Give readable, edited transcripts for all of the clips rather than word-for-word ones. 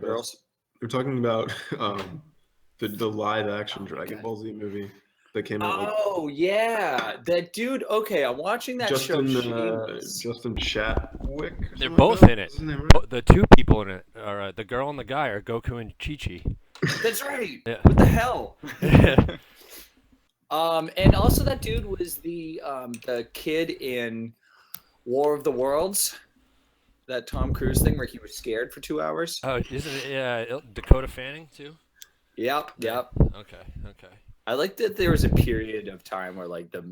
Girls. We're talking about the live action Dragon Ball Z movie that came out. Oh yeah, that dude. Okay, I'm watching that show. Justin Chatwick. They're both in it. Right? The two people in it are the girl and the guy are Goku and Chi-Chi. That's right. Yeah. What the hell? And also that dude was the kid in War of the Worlds, that Tom Cruise thing where he was scared for 2 hours. Oh, isn't it Dakota Fanning too? Yep. Okay. I like that there was a period of time where like the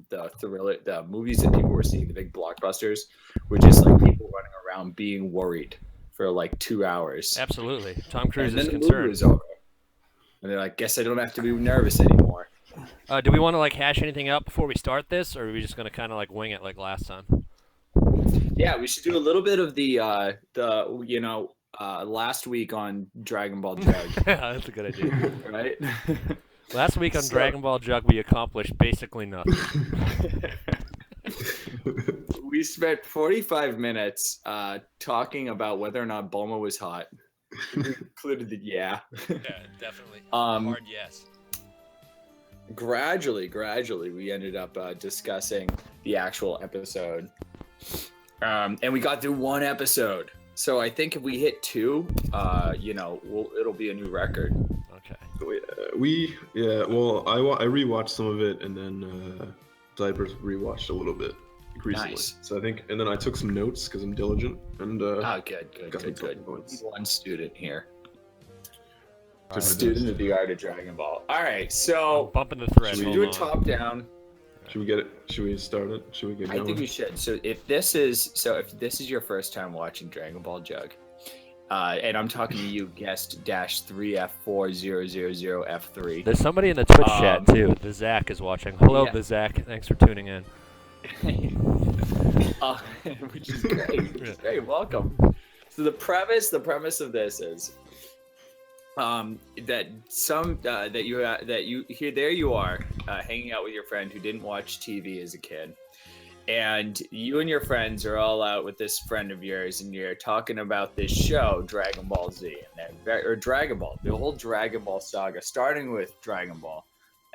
movies that people were seeing, the big blockbusters, were just like people running around being worried for like 2 hours. Absolutely. Tom Cruise and is then the concerned. movie was over. And they're like, guess I don't have to be nervous anymore. Do we want to like hash anything out before we start this, or are we just going to kind of like wing it like last time? Yeah, we should do a little bit of the last week on Dragon Ball Jug. Yeah, that's a good idea. Right? Last week on Dragon Ball Jug, we accomplished basically nothing. We spent 45 minutes talking about whether or not Bulma was hot. We included the yeah. Yeah, definitely. Hard yes. Gradually, we ended up discussing the actual episode. And we got through one episode. So I think if we hit 2, it'll be a new record. Okay. Well, I rewatched some of it, and then Diapers rewatched a little bit recently. Nice. So I think, and then I took some notes because I'm diligent. And good. One student here. A student of the art of Dragon Ball. All right, so I'm bumping the thread. Should we do a top down? Should we get it? Should we start it? Should we get going? I think we should. So if this is your first time watching Dragon Ball Jug, and I'm talking to you, guest -3F4000F3. There's somebody in the Twitch chat too. The Zach is watching. Hello, the Zach. Thanks for tuning in. Which is great. Great. Welcome. So the premise of this is that you are hanging out with your friend who didn't watch TV as a kid, and you and your friends are all out with this friend of yours, and you're talking about this show, Dragon Ball Z, or Dragon Ball, the whole Dragon Ball saga, starting with Dragon Ball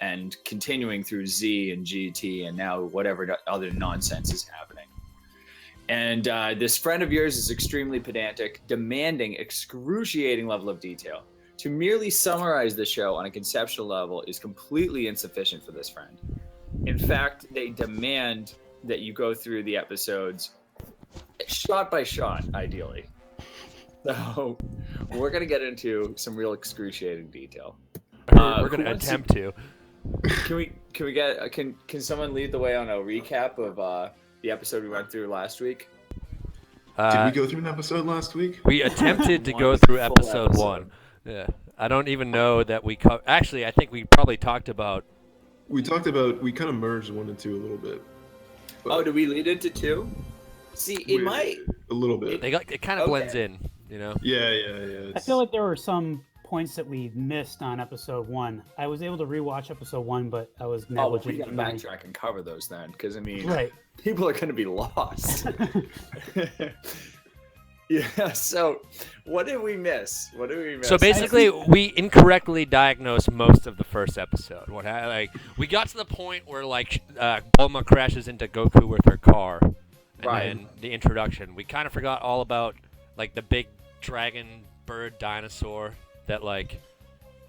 and continuing through Z and GT, and now whatever other nonsense is happening. And this friend of yours is extremely pedantic, demanding excruciating level of detail. To merely summarize the show on a conceptual level is completely insufficient for this friend. In fact, they demand that you go through the episodes shot by shot, ideally. So we're going to get into some real excruciating detail. We're going to attempt to. Can someone lead the way on a recap of the episode we went through last week? Did we go through an episode last week? We attempted to go through episode 1. Yeah, I don't even know that we actually, I think we probably talked about. We kind of merged 1 and 2 a little bit. Did we lead into 2? See, a little bit. It kind of blends in, you know. Yeah. I feel like there were some points that we missed on episode 1. I was able to rewatch episode 1, but I was negligent. We got to backtrack and cover those then, because I mean, right. People are going to be lost. Yeah, so what did we miss? So basically, we incorrectly diagnosed most of the first episode. We got to the point where Bulma crashes into Goku with her car, and then the introduction. We kind of forgot all about like the big dragon bird dinosaur that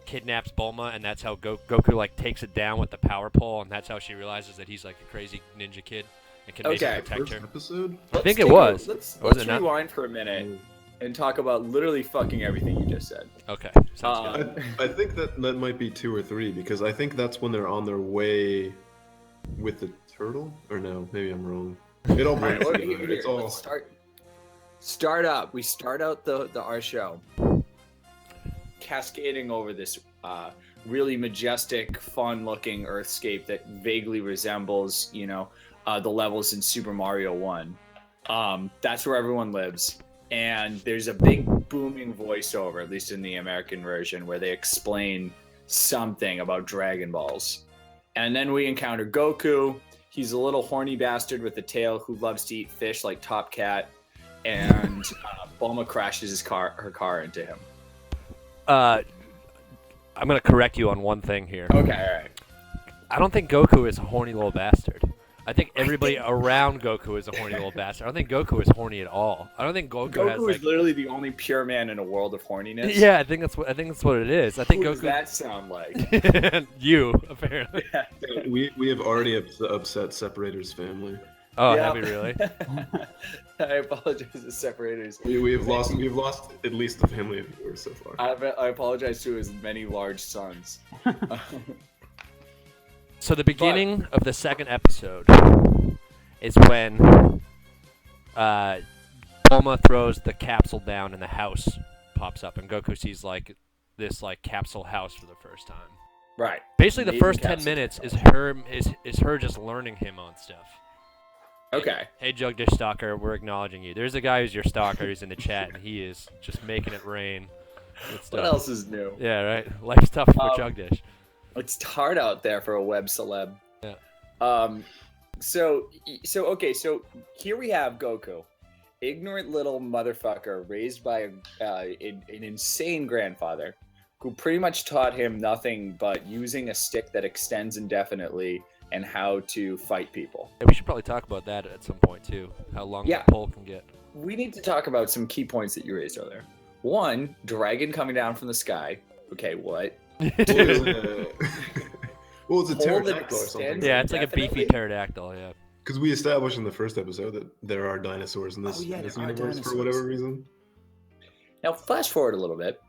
kidnaps Bulma, and that's how Goku takes it down with the power pole, and that's how she realizes that he's like a crazy ninja kid. It can maybe protect her. Episode? I think it was. Let's rewind for a minute and talk about literally fucking everything you just said. Okay. Sounds good. I think that might be 2 or 3, because I think that's when they're on their way with the turtle. Or no, maybe I'm wrong. It all brings together. It's all. Let's start up. We start out our show cascading over this really majestic, fun-looking Earthscape that vaguely resembles, the levels in Super Mario 1. That's where everyone lives. And there's a big booming voiceover, at least in the American version, where they explain something about Dragon Balls. And then we encounter Goku. He's a little horny bastard with a tail who loves to eat fish like Top Cat. And Bulma crashes her car into him. I'm gonna correct you on one thing here. Okay, all right. I don't think Goku is a horny little bastard. I think everybody around Goku is a horny little bastard. I don't think Goku is horny at all. I don't think Goku has Goku like. is literally the only pure man in a world of horniness. Yeah, I think that's what it is. I think Who does Goku. that sound like? You apparently. We have already upset Separator's family. Oh, Yeah. have we really? I apologize to separators. We've lost at least the family of viewers so far. I apologize to his many large sons. So the beginning of the second episode is when Bulma throws the capsule down and the house pops up, and Goku sees like this like capsule house for the first time. Right. Basically, the Amazing first 10 capsule minutes house. is her just learning him on stuff. Okay. Hey, Jugdish Stalker, we're acknowledging you. There's a guy who's your stalker who's in the chat, and he is just making it rain. With stuff. What else is new? Yeah, right. Life's tough for Jugdish. It's hard out there for a web celeb. Yeah. So here we have Goku, ignorant little motherfucker raised by an insane grandfather, who pretty much taught him nothing but using a stick that extends indefinitely and how to fight people. Yeah, we should probably talk about that at some point too. How long Yeah. the pole can get. We need to talk about some key points that you raised earlier. One, dragon coming down from the sky. Okay, what? Well, it's a Hold pterodactyl or it something. Yeah, it's like a beefy Definitely. pterodactyl. Yeah. Because we established in the first episode that there are dinosaurs in this, Oh, yeah, this there are universe for dinosaurs. whatever reason. Now, flash forward a little bit.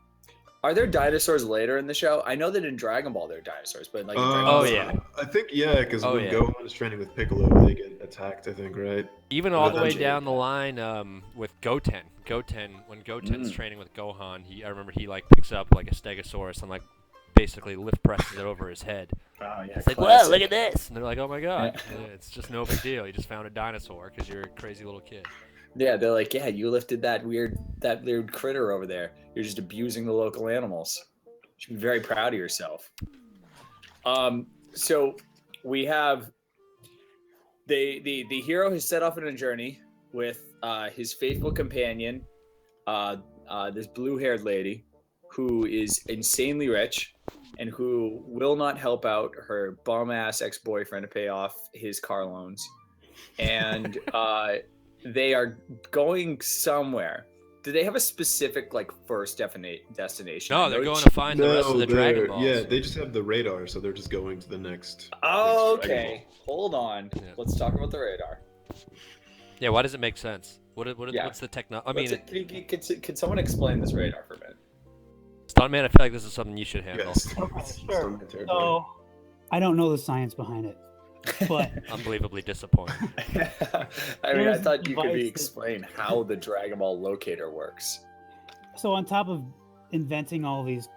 Are there dinosaurs later in the show? I know that in Dragon Ball there are dinosaurs, but like in Dragon Ball Oh, Z- yeah. I think because Oh, when yeah. Gohan is training with Piccolo, they get attacked. I think, right? Even all the way Eventually. down the line with Goten. When Goten's Mm. training with Gohan, I remember he like picks up like a Stegosaurus and like basically lift presses it over his head. Oh yeah. It's like, whoa, classic. look at this! And they're like, oh my god, Yeah. Yeah, it's just no big deal. You just found a dinosaur because you're a crazy little kid. Yeah, they're like, yeah, you lifted that weird critter over there. You're just abusing the local animals. You should be very proud of yourself. So we have the hero has set off on a journey with his faithful companion, this blue-haired lady, who is insanely rich and who will not help out her bum-ass ex-boyfriend to pay off his car loans. And they are going somewhere. Do they have a specific like first destination? No, I they're know going she- to find the rest of the they're- Dragon Balls. Yeah, they just have the radar, so they're just going to the next. Oh, next Dragon okay. Hold on. Yeah. Let's talk about the radar. Yeah, why does it make sense? Yeah. What's the technology? I mean, Can someone explain this radar for a minute? Stuntman, I feel like this is something you should Ball. handle. Yes. Okay, It's sure. on my territory. So, I don't know the science behind it, but Unbelievably disappointing. I mean, I There's thought you could device that- explain how the Dragon Ball locator works. so on top of inventing all these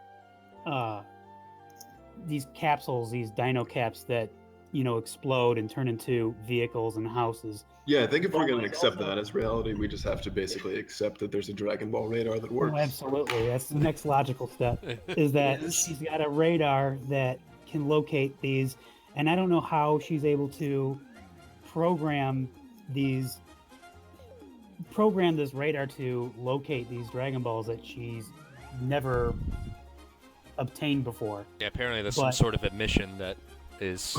capsules, these dino caps that explode and turn into vehicles and houses. Yeah, I think if we're Well, gonna like accept also- that as reality, we just have to basically accept that there's a Dragon Ball radar that Oh, works. absolutely, that's the next logical step. Is that Yes. she's got a radar that can locate these, and I don't know how she's able to program this radar to locate these Dragon Balls that she's never obtained before. Yeah, apparently there's some But- sort of admission that is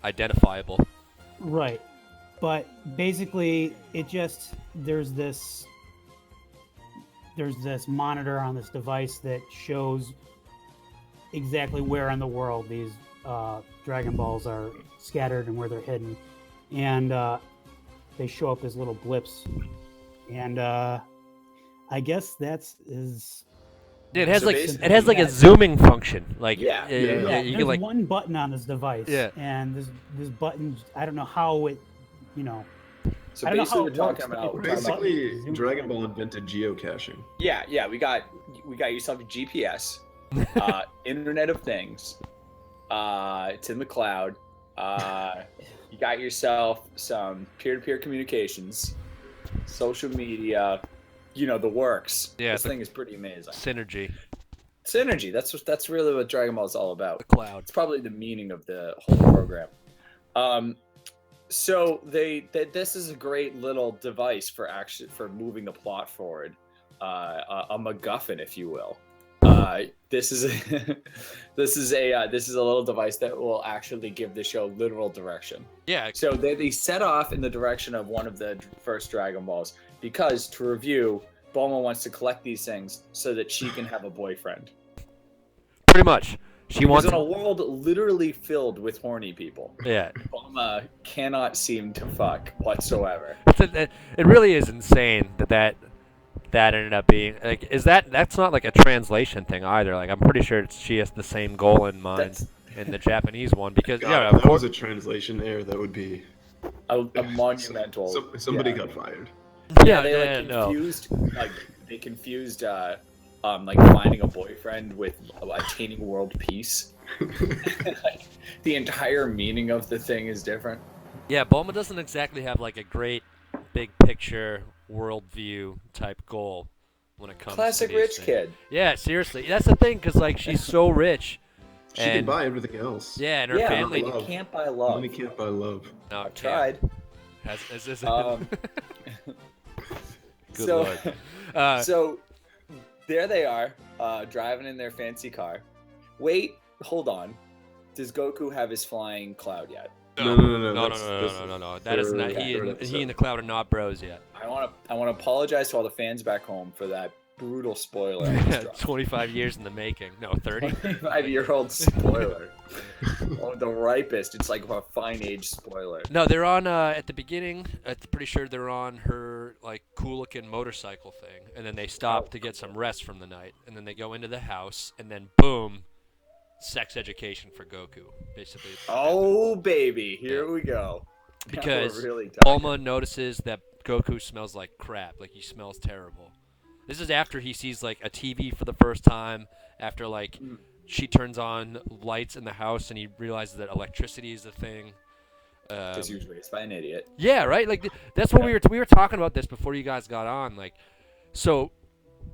identifiable. Right. But basically there's this monitor on this device that shows exactly where in the world these Dragon Balls are scattered and where they're hidden. And they show up as little blips. And I guess It has So like basically it has like a that- zooming function. Like Yeah. Yeah. you there's can like one button on this device. Yeah. And this button, I don't know how it, So I don't know basically, how we're it talking works, about, but we're talking about Basically, Dragon Ball invented geocaching. yeah. We got yourself a GPS, Internet of Things. It's in the cloud. You got yourself some peer-to-peer communications, social media. The works. Yeah, This the- thing is pretty amazing. synergy, Synergy. That's really what Dragon Ball is all about. the cloud. It's probably the meaning of the whole program. So this is a great little device for moving the plot forward, a MacGuffin, if you will. This is a, this is a little device that will actually give the show literal direction. Yeah. So they set off in the direction of one of the first Dragon Balls because, to review, Bulma wants to collect these things so that she can have a boyfriend. Pretty much. She wants in a world literally filled with horny people. Yeah. Bulma cannot seem to fuck whatsoever. It really is insane that ended up being like. That's not like a translation thing either. Like I'm pretty sure she has the same goal in mind in the Japanese one because God, yeah, if of that course. was a translation error, that would be A monumental. somebody got fired. Yeah, they no. confused like finding a boyfriend with attaining world peace. Like, the entire meaning of the thing is different. Yeah, Bulma doesn't exactly have like a great big picture worldview type goal when it comes Classic to these rich things. kid. Yeah, seriously. That's the thing, because like she's so rich. She can buy everything else. Yeah, and her Yeah, family. but you can't buy love. Money can't buy love. No, I've tried. Good So, Lord. so there they are, driving in their fancy car. Wait, hold on. Does Goku have his flying cloud yet? No. No. That is not. He and the Cloud are not bros yet. I want to apologize to all the fans back home for that brutal spoiler. I just dropped. 25 years in the making. No, 30. 25-year-old spoiler. The ripest. It's like a fine age spoiler. No, they're on at the beginning. I'm pretty sure they're on her like cool-looking motorcycle thing, and then they stop to get some rest from the night, and then they go into the house, and then boom, sex education for Goku, basically. Oh baby, here we go. Because really Bulma notices that Goku smells like crap, like he smells terrible. This is after he sees like a TV for the first time, after like she turns on lights in the house and he realizes that electricity is a thing. Because usually it's by an idiot. Yeah, right. Like that's what we were talking about this before you guys got on. Like, so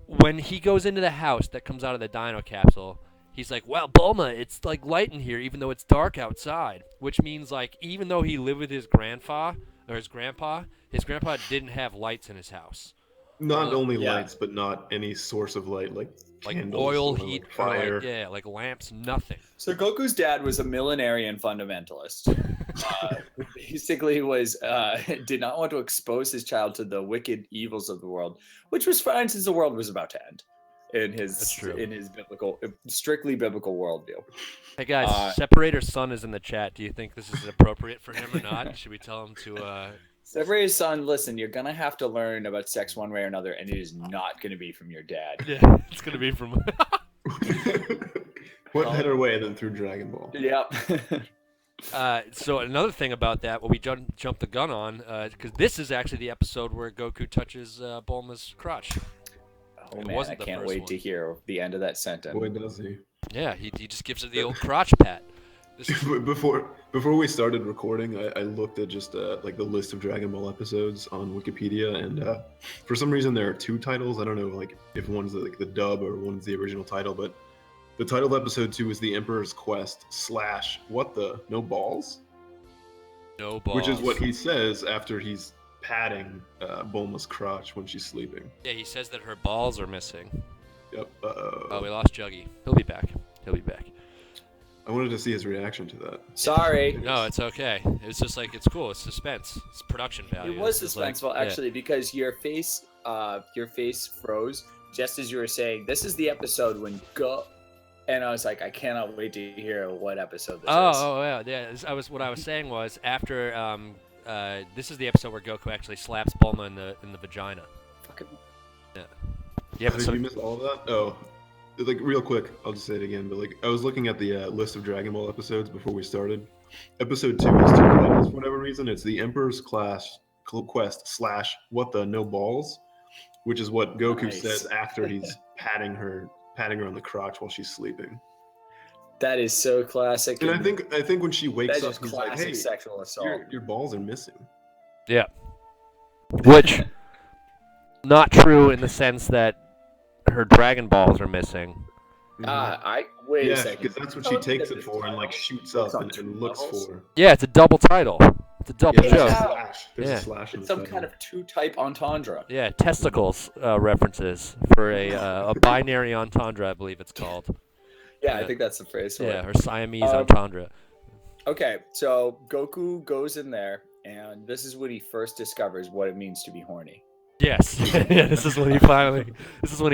when he goes into the house that comes out of the Dino capsule, he's like, "Well, Bulma, it's like light in here, even though it's dark outside." Which means like even though he lived with his grandpa, his grandpa didn't have lights in his house. Not only lights, but not any source of light, like candles, oil, or heat, like fire. or like lamps, nothing. So Goku's dad was a millenarian fundamentalist. Who basically was did not want to expose his child to the wicked evils of the world, which was fine since the world was about to end. In his strictly biblical worldview. Hey guys, Separator's son is in the chat. Do you think this is appropriate for him or not? Should we tell him to? Separator's son, listen, you're gonna have to learn about sex one way or another, and it is not gonna be from your dad. Yeah, it's gonna be from. What better way than through Dragon Ball? Yep. So another thing about that, what we jumped the gun on, because this is actually the episode where Goku touches Bulma's crotch. Oh man, I can't wait to hear the end of that sentence. Boy, does he. Yeah, he just gives it the old crotch pat. Before we started recording, I looked at just like the list of Dragon Ball episodes on Wikipedia, and for some reason there are two titles. I don't know, like if one's like the dub or one's the original title, but the title of episode 2 is The Emperor's Quest / What the No Balls? No balls. Which is what he says after he's patting Bulma's crotch when she's sleeping. Yeah, he says that her balls are missing. Yep. Oh, we lost Juggy. He'll be back. I wanted to see his reaction to that. Sorry. No, it's okay. It's just like it's cool. It's suspense. It's production value. It was This is suspenseful, like, actually, because your face froze just as you were saying. This is the episode when and I was like, I cannot wait to hear what episode this is. Oh yeah. What I was saying was after this is the episode where Goku actually slaps Bulma in the vagina. Fucking. Yeah. Did you miss all of that? Oh, like real quick, I'll just say it again. But like, I was looking at the list of Dragon Ball episodes before we started. Episode 2 has 2 titles for whatever reason. It's The Emperor's Quest / What the No Balls, which is what Goku says after he's patting her on the crotch while she's sleeping. That is so classic. And I think when she wakes that's up, just he's classic like, "Hey, sexual assault. your balls are missing." Yeah. Which, not true in the sense that her Dragon Balls are missing. Wait a Yeah, second. because that's what she takes it for and like shoots up and looks for. Yeah, it's a double title. It's a double Yeah, there's a joke. slash. There's Yeah. a slash in It's the some title. kind of two-type entendre. Yeah, testicles references for a binary entendre, I believe it's called. Yeah, Yeah. I think that's the phrase for Yeah, it. or Siamese Um, entendre. Okay, so Goku goes in there, and this is when he first discovers what it means to be horny. Yes. Yeah, this is when he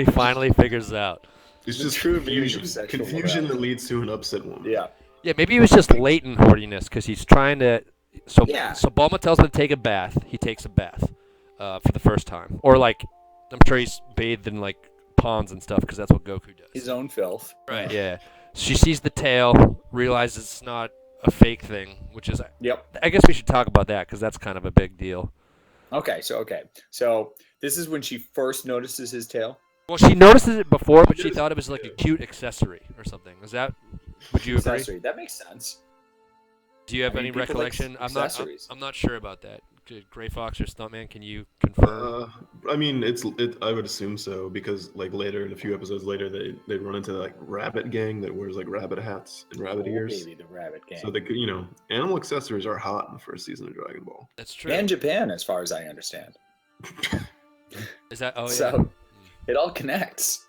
finally figures out. It's The just true meaning of confusion, sexual confusion that morality. leads to an upset woman. Yeah. Yeah, maybe it was just latent horniness because he's trying to. So Yeah. so Bulma tells him to take a bath. He takes a bath, for the first time, or like I'm sure he's bathed in like ponds and stuff because that's what Goku does. His own filth. Right. Yeah. She sees the tail, realizes it's not a fake thing, which is. Yep. I guess we should talk about that because that's kind of a big deal. Okay, so this is when she first notices his tail. Well, she notices it before, but she thought it was like a cute accessory or something. Is that? Would you agree? Accessory. That makes sense. Do you have I mean, any people like recollection? accessories. I'm not sure about that. Gray Fox or Stuntman, can you confirm? I mean, I would assume so because like later, in a few episodes later, they run into like rabbit gang that wears like rabbit hats and rabbit Oh, ears. baby, the rabbit gang. So animal accessories are hot in the first season of Dragon Ball. That's true. And Japan, as far as I understand. Is that? Oh yeah. So it all connects.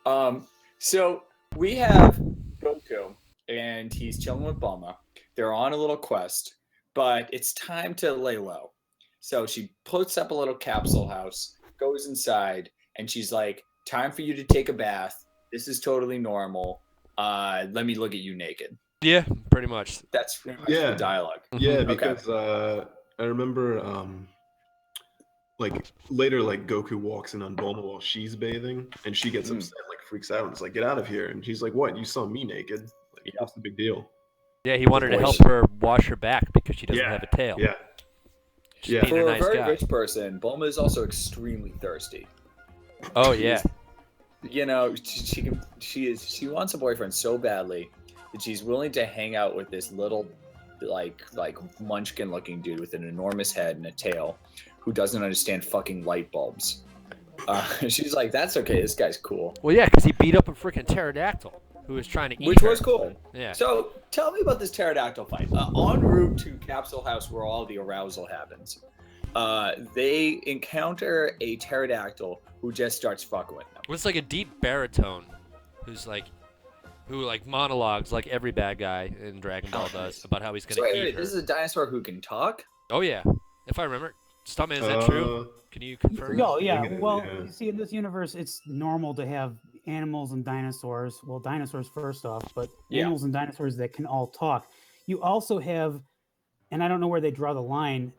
So we have Goku, and he's chilling with Bulma. They're on a little quest, but it's time to lay low. So she puts up a little capsule house, goes inside, and she's like, "Time for you to take a bath. This is totally normal. Let me look at you naked." Yeah, pretty much. That's pretty much Yeah. the dialogue. Yeah, Okay. because I remember like later, like Goku walks in on Bulma while she's bathing, and she gets upset, like freaks out, and is like, "Get out of here!" And she's like, "What? You saw me naked? Like, Yep. what's the big deal?" Yeah, he wanted to help voice. her wash her back because she doesn't Yeah, have a tail. Yeah, She's Yeah. being For a a nice very guy. rich person, Bulma is also extremely thirsty. Oh yeah. You know, she wants a boyfriend so badly that she's willing to hang out with this little like munchkin looking dude with an enormous head and a tail who doesn't understand fucking light bulbs. She's like, that's okay, this guy's cool. Well, yeah, because he beat up a freaking pterodactyl who was trying to eat Which her. was cool. Yeah. So tell me about this pterodactyl fight. En route to Capsule House where all the arousal happens. They encounter a pterodactyl who just starts fucking with them. Well, it's like a deep baritone, who monologues like every bad guy in Dragon Ball does about how he's gonna So wait, eat her. this is a dinosaur who can talk? Oh yeah, if I remember. Stuntman, is that true? Can you confirm? Oh yeah. Yeah. Well, you see, in this universe, it's normal to have animals and dinosaurs. Well, dinosaurs first off, but Yeah. animals and dinosaurs that can all talk. You also have, and I don't know where they draw the line,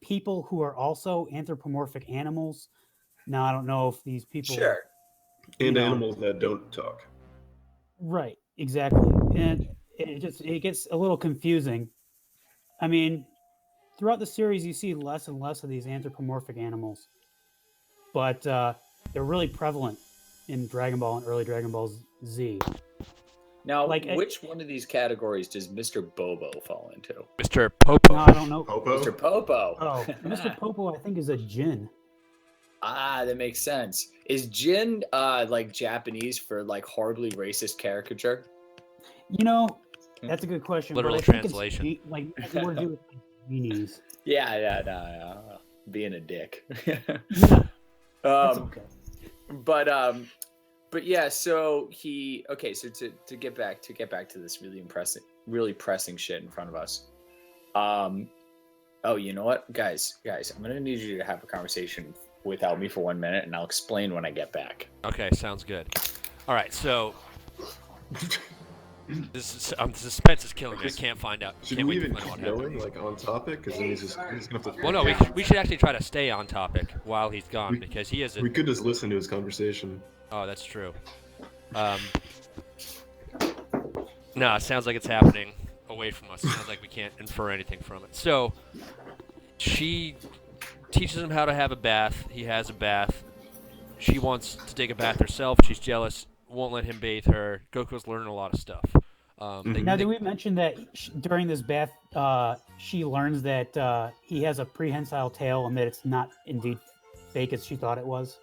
people who are also anthropomorphic animals. Now, I don't know if these people. Sure. and know. animals that don't talk. Right. Exactly. And it gets a little confusing. I mean, throughout the series, you see less and less of these anthropomorphic animals, but they're really prevalent in Dragon Ball and early Dragon Ball Z. Now, Like, which one of these categories does Mr. Bobo fall into? Mr. Popo. No, I don't know. Popo. Mr. Popo. Oh, Mr. Popo, I think, is a Jin. Ah, that makes sense. Is Jin like Japanese for like horribly racist caricature? You know, that's a good question. Literal but I think translation. It's, like, it more to do with genies. Yeah, no, being a dick. That's okay. But yeah, so so to get back to this really pressing shit in front of us. Oh, you know what, guys, I'm gonna need you to have a conversation without me for 1 minute, and I'll explain when I get back. Okay, sounds good. All right, so the suspense is killing me. I can't find out. Should Can't we wait to even find out keep what going, happens. like on topic? Because then he's gonna have to. Well, no, we should actually try to stay on topic while he's gone because he is. We could just listen to his conversation. Oh, that's true. No, it sounds like it's happening away from us. It sounds like we can't infer anything from it. So, she teaches him how to have a bath. He has a bath. She wants to take a bath herself. She's jealous. Won't let him bathe her. Goku's learning a lot of stuff. Now, did we mention that during this bath, she learns that he has a prehensile tail and that it's not indeed fake as she thought it was?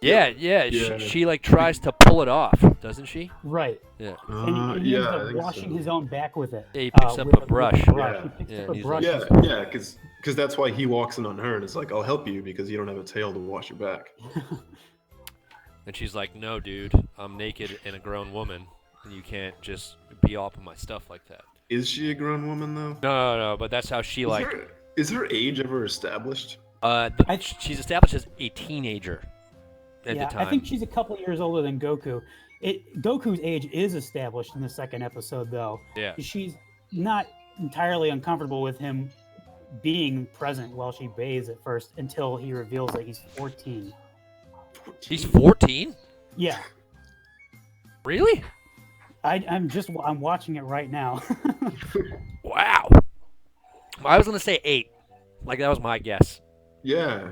Yeah. Yeah. She like tries to pull it off, doesn't she? Right. Yeah. And he ends I up think washing so. his own back with it. Yeah, he picks up with a brush. Yeah. He picks Yeah, up a he's brush. like- Yeah, because that's why he walks in on her and it's like, I'll help you because you don't have a tail to wash your back. And she's like, no, dude, I'm naked and a grown woman, and you can't just be all up in my stuff like that. Is she a grown woman though? No, but that's how she Is her age ever established? she's established as a teenager at the time. I think she's a couple years older than Goku. Goku's age is established in the second episode, though. Yeah. She's not entirely uncomfortable with him being present while she bathes at first until he reveals that he's 14. He's 14? Yeah, Really? I'm watching it right now. Wow. I was gonna say 8. Like that was my guess. Yeah.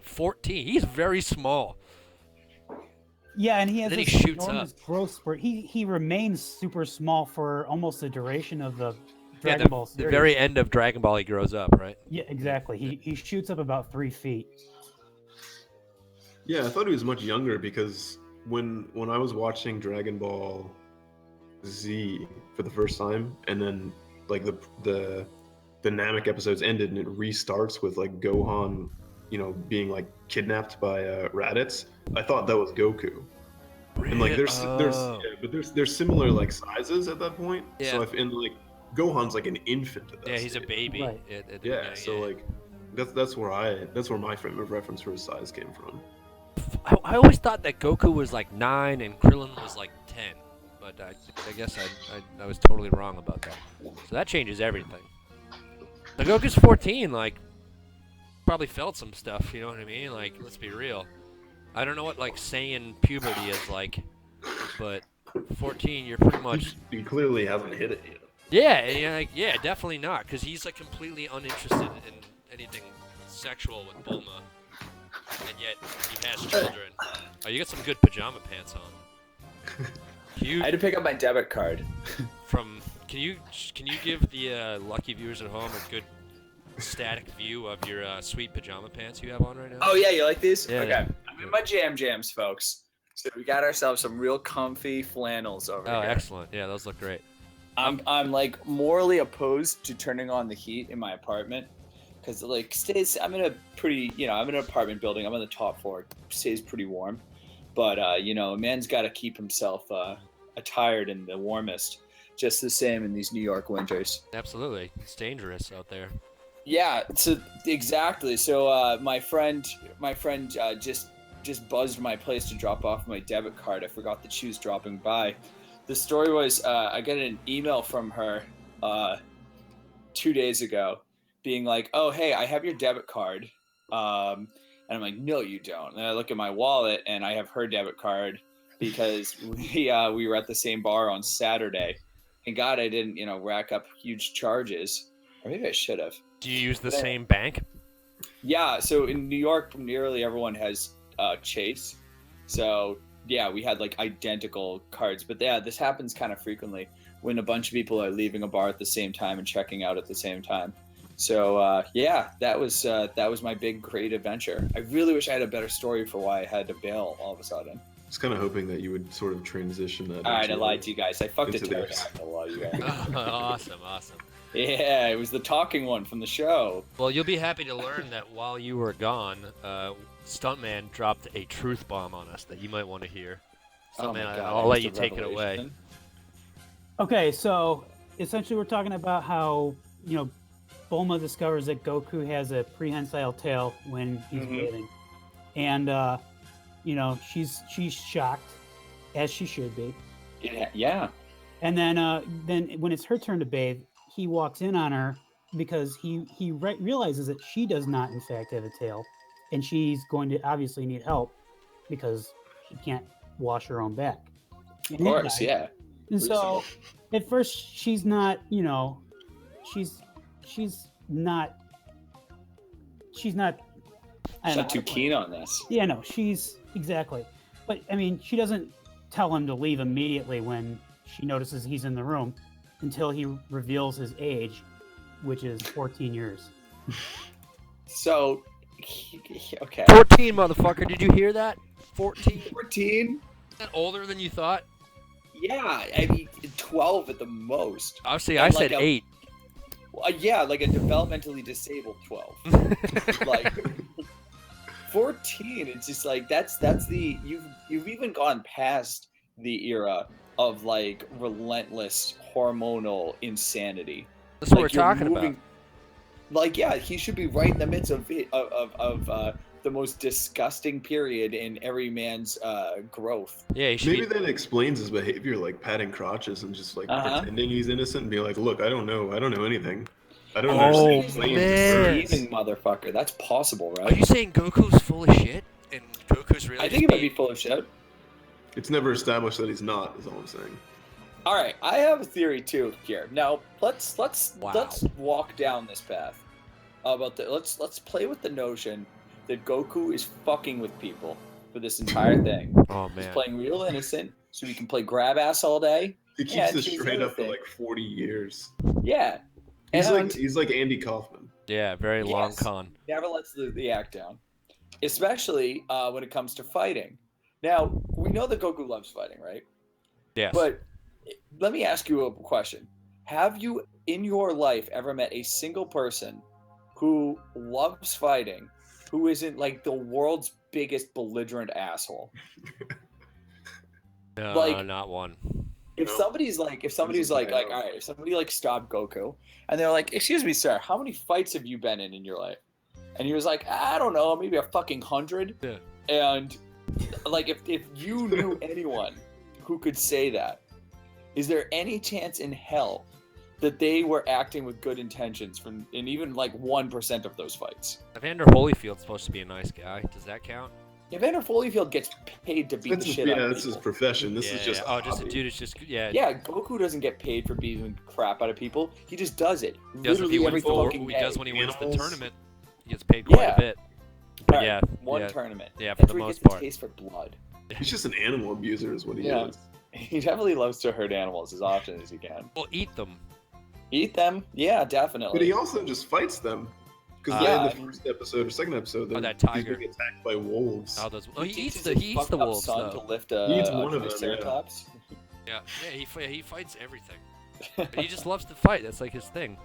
14. He's very small. Yeah, and he has Then he this shoots enormous growth spurt. He remains super small for almost the duration of the Yeah, Dragon Ball the series. very end of Dragon Ball, he grows up, right? Yeah, exactly. He shoots up about 3 feet. Yeah, I thought he was much younger because when I was watching Dragon Ball Z for the first time, and then like the Namek episodes ended and it restarts with like Gohan, being like kidnapped by Raditz. I thought that was Goku. And like there's similar like sizes at that point. Yeah. So like Gohan's like an infant at that Yeah, he's a stage. baby. Right. At the Yeah, beginning, so like that's where my frame of reference for his size came from. I always thought that Goku was like 9 and Krillin was like 10, but I guess I was totally wrong about that. So that changes everything. The Goku's 14, like, probably felt some stuff, you know what I mean? Like, let's be real. I don't know what like Saiyan puberty is like, but 14, you're pretty much. He clearly hasn't hit it yet. Yeah, definitely not, because he's like completely uninterested in anything sexual with Bulma. And yet he has children. Oh, you got some good pajama pants on. I had to pick up my debit card. Can you give the lucky viewers at home a good static view of your sweet pajama pants you have on right now? Oh yeah, you like these? Yeah, Okay. yeah. I'm in my jams, folks. So we got ourselves some real comfy flannels over Oh, here. excellent. Yeah, those look great. I'm like morally opposed to turning on the heat in my apartment. Because like I'm in an apartment building. I'm on the top floor. It stays pretty warm, but a man's got to keep himself attired in the warmest. Just the same in these New York winters. Absolutely, it's dangerous out there. Yeah, so exactly. So my friend just buzzed my place to drop off my debit card. I forgot that she was dropping by. The story was I got an email from her 2 days ago. Being like, oh, hey, I have your debit card. And I'm like, no, you don't. And I look at my wallet and I have her debit card because we were at the same bar on Saturday. And God, I didn't, rack up huge charges. Or maybe I should have. Do you use the same bank? Yeah, so in New York, nearly everyone has Chase. So, yeah, we had like identical cards. But yeah, this happens kind of frequently when a bunch of people are leaving a bar at the same time and checking out at the same time. So that was my big great adventure. I really wish I had a better story for why I had to bail all of a sudden. I was kind of hoping that you would sort of transition that. All right, I lied to you guys. I fucked a into pterodactyl while you guys. Awesome. Yeah, it was the talking one from the show. Well, you'll be happy to learn that while you were gone, Stuntman dropped a truth bomb on us that you might want to hear. Oh my Stuntman, God, I'll let it's you a take it away. revelation. Okay, so essentially we're talking about how Bulma discovers that Goku has a prehensile tail when he's bathing, and she's shocked, as she should be. Yeah. And then when it's her turn to bathe, he walks in on her because he realizes that she does not in fact have a tail, and she's going to obviously need help because she can't wash her own back. Of course, yeah. And so at first she's not, she's not I don't know, too keen on this. Yeah, no, she's exactly. But I mean, she doesn't tell him to leave immediately when she notices he's in the room until he reveals his age, which is 14 years. So, okay. 14, motherfucker. Did you hear that? 14. 14? Is that older than you thought? Yeah, I mean 12 at the most. Obviously, And I like said 8. Yeah, like a developmentally disabled 12. Like 14, it's just like that's the you've even gone past the era of like relentless hormonal insanity. That's what Like, we're you're talking about. moving- Like, yeah, he should be right in the midst of the most disgusting period in every man's growth. Yeah, he should Maybe be. that explains his behavior, like patting crotches and just like Uh-huh. pretending he's innocent and be like, "Look, I don't know anything. I don't Oh, understand He's planes a and man. birds." deceiving motherfucker. That's possible, Are right? you saying Goku's full of shit? And Goku's really I think he just might be full of shit. It's never established that he's not. Is all I'm saying. All right, I have a theory too here. Now let's Wow. walk down this path about the let's play with the notion that Goku is fucking with people for this entire thing. Oh He's man. playing real innocent, so he can play grab ass all day. He keeps Yeah, this here's straight the up for thing. like 40 years. Yeah, He's and like Andy Kaufman. Yeah, very long Yes. con. never lets the act down, especially when it comes to fighting. Now we know that Goku loves fighting, right? Yes. But let me ask you a question. Have you in your life ever met a single person who loves fighting who isn't like the world's biggest belligerent asshole? No, like- not one. If No. somebody's like Doesn't all matter. right, if somebody like stopped Goku and they're like, "Excuse me, sir, how many fights have you been in your life?" And he was like, "I don't know, maybe a fucking 100." Yeah. And like if you knew anyone who could say that, is there any chance in hell that they were acting with good intentions from in even like 1% of those fights? Evander Holyfield's supposed to be a nice guy. Does that count? Evander Holyfield gets paid to beat That's the his, shit out of that's his people. profession. This yeah, is just yeah. Oh, just a hobby. dude. It's just yeah. Yeah, Goku doesn't get paid for beating the crap out of people. He just does it. He does if he Literally every wins the, fucking he day. does when he wins the Animals. tournament. He gets paid quite Yeah. a bit. But Right, yeah, one yeah. tournament. Yeah, for That's the where he most gets part. the taste for blood. He's just an animal abuser, is what he Yeah. is. He definitely loves to hurt animals as often as he can. Well, eat them. Eat them? Yeah, definitely. But he also just fights them. Because Yeah. in the first episode or second episode, Oh, that he's tiger. being attacked by wolves. Oh, those. Oh, he eats teaches the his he eats the fucked up wolves son though. to lift He eats a one of them, yeah. triceratops. Yeah, yeah. He fights everything. But he just loves to fight. That's like his thing.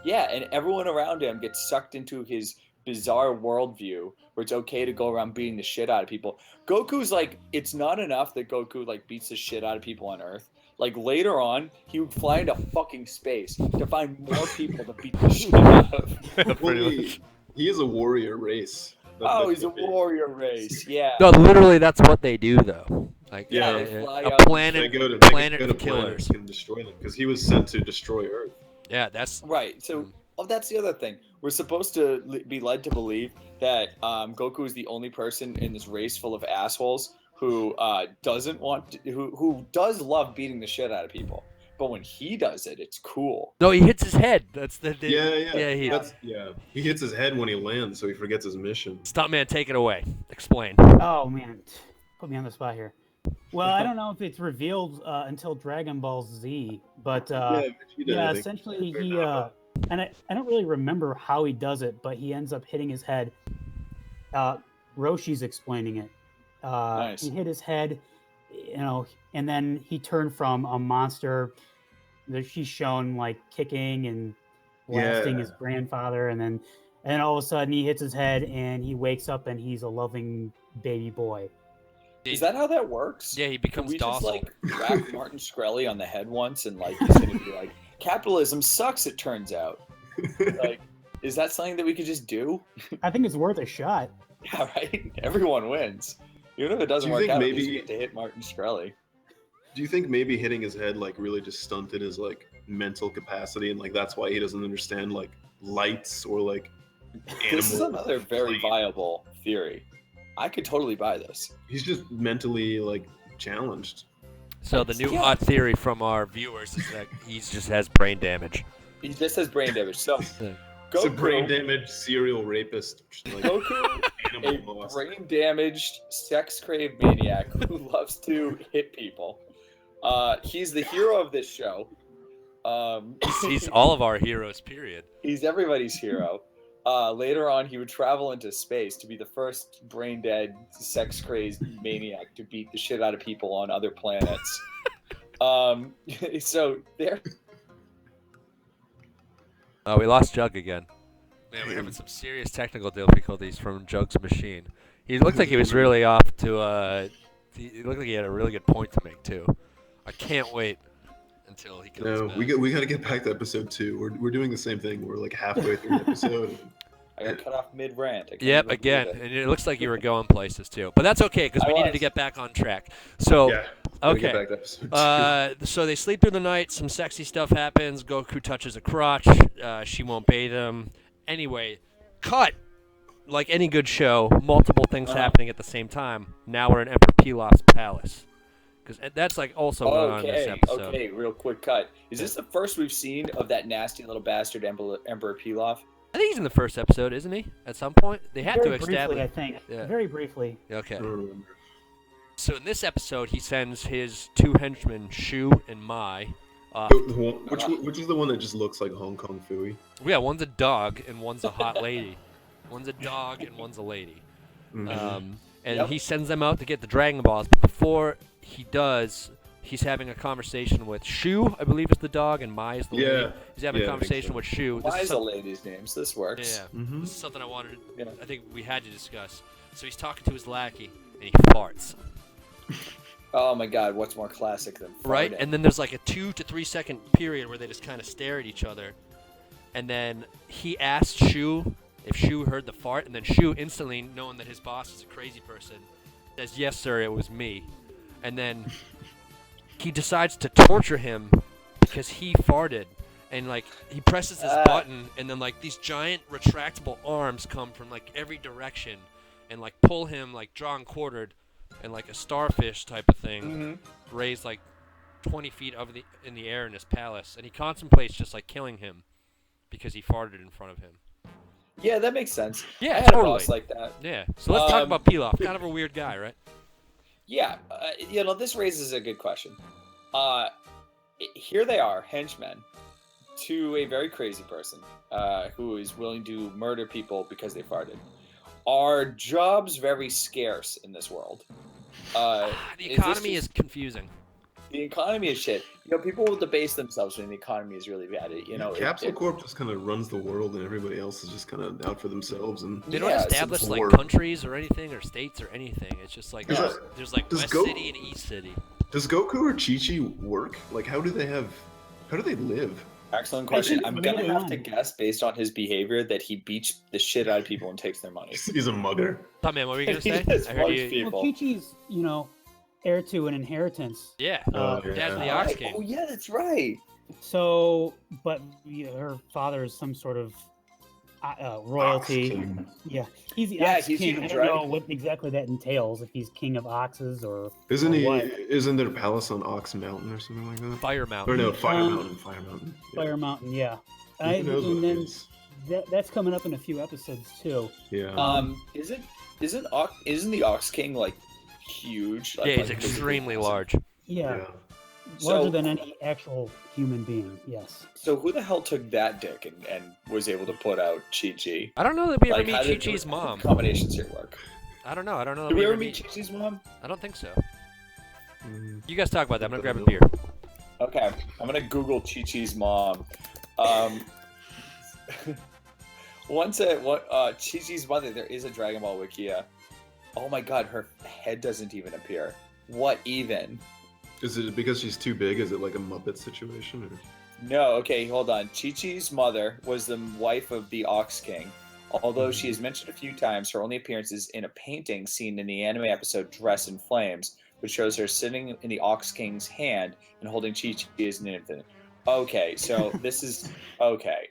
Yeah, and everyone around him gets sucked into his bizarre worldview where it's okay to go around beating the shit out of people. Goku's like, it's not enough that Goku like beats the shit out of people on Earth. Like later on, he would fly into fucking space to find more people to beat the shit out of. Well, he is a warrior race. Oh, That's he's a what it is. warrior race. Yeah. No, literally, that's what they do though. Like Yeah, yeah, they yeah. fly A out and planet, They go to planet go to of killers. planets and destroy them because he was sent to destroy Earth. Yeah, that's Right. So, that's the other thing. We're supposed to be led to believe that Goku is the only person in this race full of assholes who doesn't want to, who does love beating the shit out of people. But when he does it, it's cool. no. He hits his head. That's the Yeah. Yeah. He hits his head when he lands, so he forgets his mission. Stuntman, take it away. Explain. Oh man, put me on the spot here. Well, I don't know if it's revealed until Dragon Ball Z, but Vegeta, yeah, I think. essentially Or he not. and I don't really remember how he does it, but he ends up hitting his head. Roshi's explaining it. Nice. He hit his head, and then he turned from a monster that she's shown like kicking and blasting his grandfather, and all of a sudden he hits his head and he wakes up and he's a loving baby boy. Is that how that works? Yeah, he Can becomes we just docile. like whack Martin Shkreli on the head once and like he's gonna be like, capitalism sucks, it turns out. Like, is that something that we could just do? I think it's worth a shot. Yeah, right? Everyone wins. Even if it doesn't Do you work think out, maybe- at least we get to hit Martin Shkreli. Do you think maybe hitting his head like really just stunted his like mental capacity, and like that's why he doesn't understand like lights or like This is animal another very plane? viable theory. I could totally buy this. He's just mentally like challenged. So the new Yeah. hot theory from our viewers is that he just has brain damage. He just has brain damage. So, Yeah. It's a brain Goku, damaged serial rapist. Like, Goku, animal a lost. brain damaged, sex craved maniac who loves to hit people. He's the hero of this show. He's all of our heroes. Period. He's everybody's hero. Later on, he would travel into space to be the first brain-dead, sex-crazed maniac to beat the shit out of people on other planets. So there. Oh, we lost Jug again. Man, we're having some serious technical difficulties from Jug's machine. He looked like he was really off to. He looked like he had a really good point to make too. I can't wait until he comes No, back. we got to get back to episode 2. We're doing the same thing. We're like halfway through the episode. I got cut off mid rant. Yep, again, and it looks like you were going places too, but that's okay because we needed to get back on track. So, Yeah. okay. Get back to episode 2. So they sleep through the night. Some sexy stuff happens. Goku touches a crotch. She won't bathe him. Anyway, cut. Like any good show, multiple things happening at the same time. Now we're in Emperor Pilaf's palace, because that's like also going on in this episode. Okay, real quick cut. Is this the first we've seen of that nasty little bastard Emperor Pilaf? I think he's in the first episode, isn't he? At some point, they had to Very briefly, establish. I think. Yeah. Very briefly. Okay. I don't remember. So in this episode, he sends his 2 henchmen, Shu and Mai. Which is the one that just looks like Hong Kong Phooey? Yeah, one's a dog and one's a hot lady. One's a dog and one's a lady. Mm-hmm. And he sends them out to get the Dragon Balls. But before he does, he's having a conversation with Shu, I believe is the dog, and Mai is the lady. He's having a conversation with Shu. Why is a lady's names? This works. Yeah, Mm-hmm. this is something I wanted. Yeah. I think we had to discuss. So he's talking to his lackey, and he farts. Oh my God, what's more classic than farting? Right? And then there's like a 2 to 3 second period where they just kind of stare at each other. And then he asked Shu if Shu heard the fart, and then Shu, instantly knowing that his boss is a crazy person, says, "Yes, sir, it was me." And then he decides to torture him because he farted. And like he presses this button, and then like these giant retractable arms come from like every direction and like pull him like drawn and quartered, and like a starfish type of thing, raised like 20 feet in the air in his palace. And he contemplates just like killing him because he farted in front of him. Yeah, that makes sense. Yeah, I had totally. a boss like that. Yeah. So let's talk about Pilaf. Kind of a weird guy, right? Yeah, this raises a good question. Here they are, henchmen, to a very crazy person who is willing to murder people because they farted. Are jobs very scarce in this world? The economy is confusing. The economy is shit. People will debase themselves when the economy is really bad. Capsule Corp just kind of runs the world, and everybody else is just kind of out for themselves. And They don't establish it's like war. countries or anything, or states or anything. It's just like there's like West City and East City. Does Goku or Chi-Chi work? Like, how do they live? Excellent question. I'm gonna Moving have on. to guess based on his behavior that he beats the shit out of people and takes their money. He's a mugger. Tom, man, what were you gonna He say? just I heard mugs you. people. Well, Chi-Chi's, heir to an inheritance. Yeah. Oh, yeah. Dad's the Right. Ox King. Oh yeah, that's right. So, but her father is some sort of royalty. King. Yeah, he's the Yeah, ox he's king. even I don't know dragon- what exactly that entails. If he's king of oxes or Isn't he? what? Isn't there a palace on Ox Mountain or something like that? Fire Or Mountain. no, Fire Um, Mountain. Fire Mountain. Yeah. Fire Mountain. Yeah, Who knows what and it then is? that's coming up in a few episodes too. Yeah. Isn't the Ox King like huge? Yeah, he's extremely large. Yeah, So- larger than any actual human being. Yes. So who the hell took that dick and was able to put out Chi-Chi? I don't know that we ever Like, how meet did Chi-Chi's mom. combinations here work? I don't know. I don't know. Did that we ever ever meet Chi-Chi's mom? I don't think so. Mm. You guys talk about that. I'm gonna grab a No. beer. Okay, I'm gonna Google Chi-Chi's mom. Chi-Chi's mother. There is a Dragon Ball Wikia. Oh my God, her head doesn't even appear. What even? Is it because she's too big? Is it like a Muppet situation? Or? No, okay, hold on. Chi-Chi's mother was the wife of the Ox King. Although she is mentioned a few times, her only appearance is in a painting seen in the anime episode Dress in Flames, which shows her sitting in the Ox King's hand and holding Chi-Chi as an infant. Okay, so this is... Okay,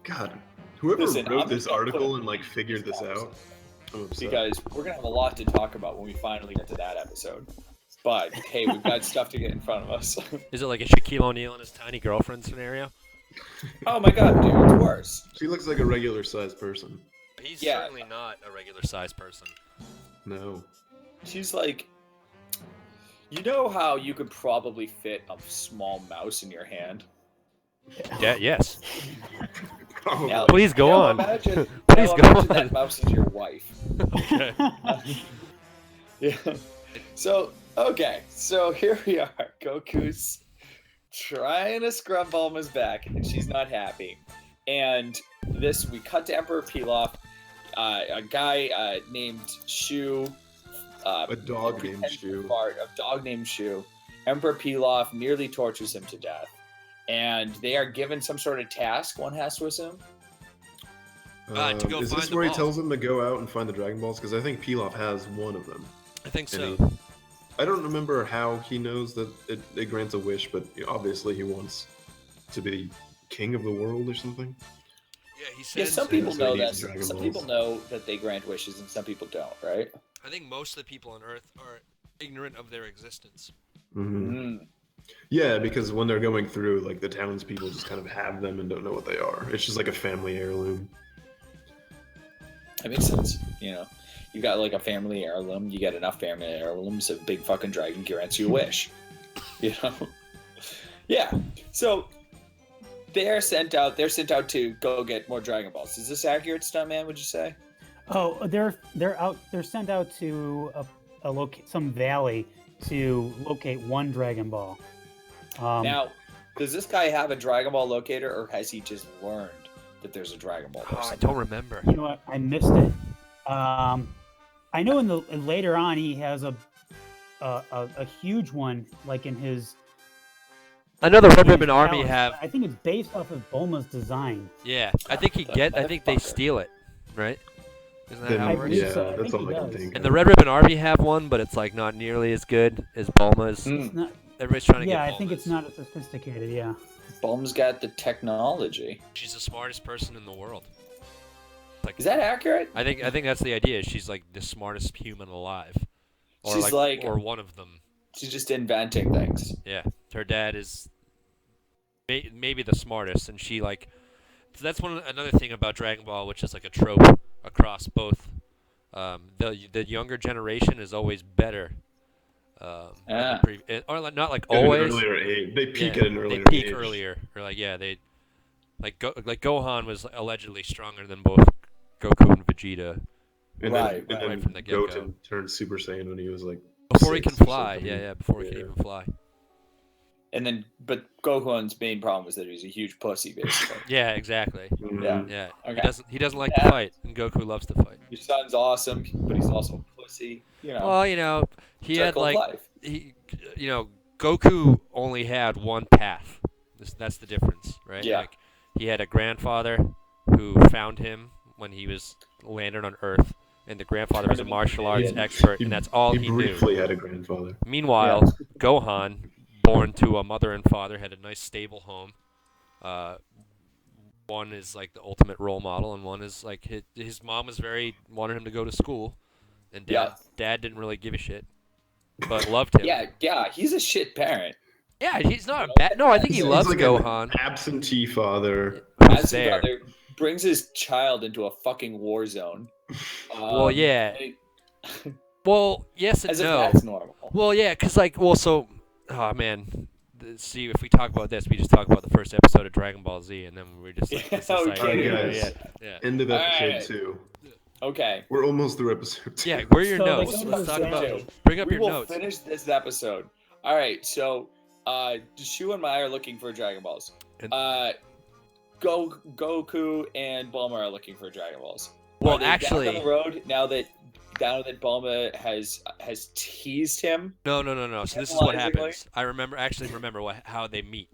God, whoever Listen, wrote I'm this gonna article put and like figured this out, I'm upset. because we're going to have a lot to talk about when we finally get to that episode. But, hey, we've got stuff to get in front of us. Is it like a Shaquille O'Neal and his tiny girlfriend scenario? Oh my God, dude, it's worse. She looks like a regular sized person. He's Yeah. certainly not a regular sized person. No. She's like... You know how you could probably fit a small mouse in your hand? Yeah. Yes. Probably. Now- Please go now on. Imagine, Please now go imagine on. that mouse is your wife. Okay. Yeah. So Okay, so here we are. Goku's trying to scrub Bulma's back, and she's not happy. And we cut to Emperor Pilaf. A guy named Shu. A dog named Shu. A dog named Shu. Emperor Pilaf nearly tortures him to death. And they are given some sort of task, one has to assume. To go Is find this the where he balls. tells them to go out and find the Dragon Balls? Because I think Pilaf has one of them. I think so. And I don't remember how he knows that it grants a wish, but obviously he wants to be king of the world or something. Yeah, he Yeah, says. some people so know he that. needs Dragon Some Balls. people know that they grant wishes, and some people don't, right? I think most of the people on Earth are ignorant of their existence. Mm-hmm. Mm. Yeah, because when they're going through, like, the townspeople just kind of have them and don't know what they are. It's just like a family heirloom. That makes sense. You know, you got like a family heirloom. You get enough family heirlooms, a big fucking dragon grants you a wish. You know. Yeah. So they're sent out. They're sent out to go get more Dragon Balls. Is this accurate, Stuntman? Would you say? Oh, they're out. They're sent out to some valley to locate one Dragon Ball. Now, does this guy have a Dragon Ball locator, or has he just learned that there's a Dragon Ball? Oh, I don't remember. You know what? I missed it. I know later on he has a huge one, like in his. I know the Red in his Ribbon Army palace. have. I think it's based off of Bulma's design. Yeah, I think I think they Motherfucker. steal it, right? Isn't that Then, how I it works? believe yeah, so. I that's think all he I can does. think And of. the Red Ribbon Army have one, but it's like not nearly as good as Bulma's. Mm. It's not, Everybody's trying to yeah, get I think it's Bulma's. not as sophisticated. Yeah. Bulma's got the technology. She's the smartest person in the world. Like, Is that accurate? I think that's the idea. She's like the smartest human alive, or She's like- or one of them. She's just inventing things. Yeah, her dad is maybe the smartest, and she like. So that's another thing about Dragon Ball, which is like a trope across both. The younger generation is always better. Yeah. Or not like At an always. earlier age. They peak Yeah, at an earlier they peak age. earlier, or like they like Gohan was allegedly stronger than both Goku and Vegeta And Right, then, right. and then Right from the get-go. Goten turned Super Saiyan when he was like before he 6 can or fly. something. Yeah, before he can Yeah. even fly. And then, but Gohan's main problem was that he was a huge pussy, basically. Yeah, exactly. Mhm. Yeah. Yeah, Okay. he doesn't like to Yeah. fight, and Goku loves to fight. Your son's awesome, but he's also a pussy. You know, Well, you know, he had circle of like life. Goku only had one path. That's the difference, right? Yeah. Like, he had a grandfather who found him when he was landed on Earth, and the grandfather was a martial arts Yeah. expert, and that's all he knew. briefly had a grandfather. Meanwhile, Gohan, born to a mother and father, had a nice stable home. One is like the ultimate role model, and one is like his mom was wanted him to go to school, and dad didn't really give a shit, but loved him. Yeah, he's a shit parent. Yeah, he's not a bad. No, I think he He's loves like Gohan. an absentee father. Who's As his there? brother brings his child into a fucking war zone. Well, yeah. and Well, yes and as if no. that's normal. Well, yeah, because oh man. See, if we talk about this, we just talk about the first episode of Dragon Ball Z, and then we're just like, this is like, Okay, guys. yeah. End of episode Alright. 2. Okay. We're almost through episode 2. Yeah, where are your So, notes? like, Let's talk about. episode Bring up We your will notes. finish this episode. All right, so Shu and Mai are looking for Dragon Balls. And- Goku and Bulma are looking for Dragon Balls. Well, Are they actually, back on the road now that Bulma has teased him. no. So this is what Tantalizingly? happens. I remember how they meet.